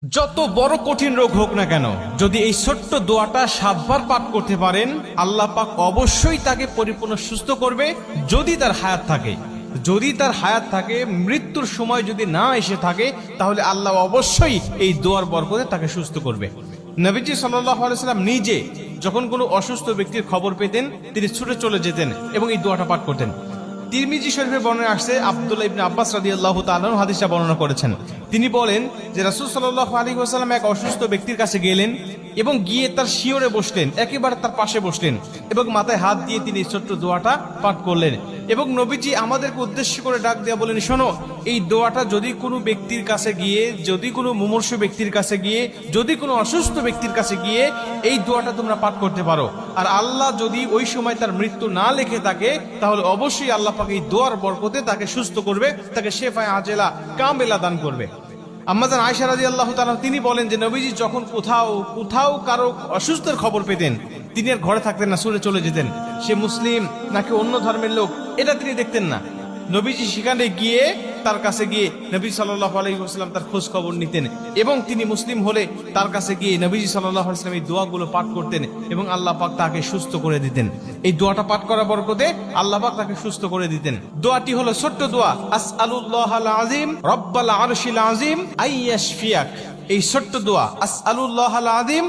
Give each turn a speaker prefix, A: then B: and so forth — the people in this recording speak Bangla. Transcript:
A: যত বড় কঠিন রোগ হোক না কেন, যদি এই ছোট্ট দোয়াটা 7 বার পাঠ করতে পারেন, আল্লাহ পাক অবশ্যই তাকে পরিপূর্ণ সুস্থ করবে। যদি তার হায়াত থাকে, যদি তার হায়াত থাকে, মৃত্যুর সময় যদি না এসে থাকে, তাহলে আল্লাহ অবশ্যই এই দোয়ার বরকতে তাকে সুস্থ করবে। নবীজি সাল্লাল্লাহু আলাইহি সাল্লাম নিজে যখন কোনো অসুস্থ ব্যক্তির খবর পেতেন, তিনি ছুটে চলে যেতেন এবং এই দোয়াটা পাঠ করতেন। তিরমিজি শরীফের বর্ণনা আসছে, আব্দুল্লাহ ইবনে আব্বাস রাদিয়াল্লাহু তাআলা আনহু হাদিসটা বর্ণনা করেছেন। তিনি বলেন যে রাসূল সাল্লাল্লাহু আলাইহি ওয়াসাল্লাম এক অসুস্থ ব্যক্তির কাছে গেলেন এবং গিয়ে তার শিয়রে বসলেন, একেবারে তার পাশে বসলেন এবং মাথায় হাত দিয়ে তিনি ছোট্ট দোয়াটা পাঠ করলেন। এবং নবীজি আমাদেরকে উদ্দেশ্য করে ডাক দেয়া বলেন, শোনো, এই দোয়াটা যদি কোনো ব্যক্তির কাছে গিয়ে, যদি কোনো মুমূর্ষু ব্যক্তির কাছে গিয়ে, যদি কোনো অসুস্থ ব্যক্তির কাছে গিয়ে এই দোয়াটা তোমরা পাঠ করতে পারো, আর আল্লাহ যদি ওই সময় তার মৃত্যু না লিখে থাকে, তাহলে অবশ্যই আল্লাহ পাক এই দোয়ার বরকতে তাকে সুস্থ করবে, তাকে শেফায়ে আজেলা কামেলা দান করবে। আম্মাজান আয়েশা রাদিয়াল্লাহু তাআলা তিনি বলেন যে নবীজি যখন কোথাও কারো অসুস্থের খবর পেতেন, তিনি আর ঘরে থাকতেন না, ছুটে চলে যেতেন। সে মুসলিম নাকি অন্য ধর্মের লোক, এটা তিনি দেখতেন না। নবীজি সেখানে গিয়ে, তার কাছে গিয়ে নবী সাল্লাল্লাহু আলাইহি ওয়াসাল্লাম তার খোঁজ খবর নিতেন এবং তিনি মুসলিম হলে তার কাছে গিয়ে নবীজি সাল্লাল্লাহু আলাইহি ওয়াসাল্লাম এই দোয়াগুলো পাঠ করতেন এবং আল্লাহ পাক তাকে সুস্থ করে দিতেন। এই দোয়াটা পাঠ করার বরকতে আল্লাহ পাক তাকে সুস্থ করে দিতেন। দোয়াটি হলো ছোট্ট দোয়া, আসআলুল্লাহাল আযীম রব্বাল আরশিল আযীম আইয়াশফিয়াক। এই ছোট্ট দোয়া আসআলুল্লাহাল আযীম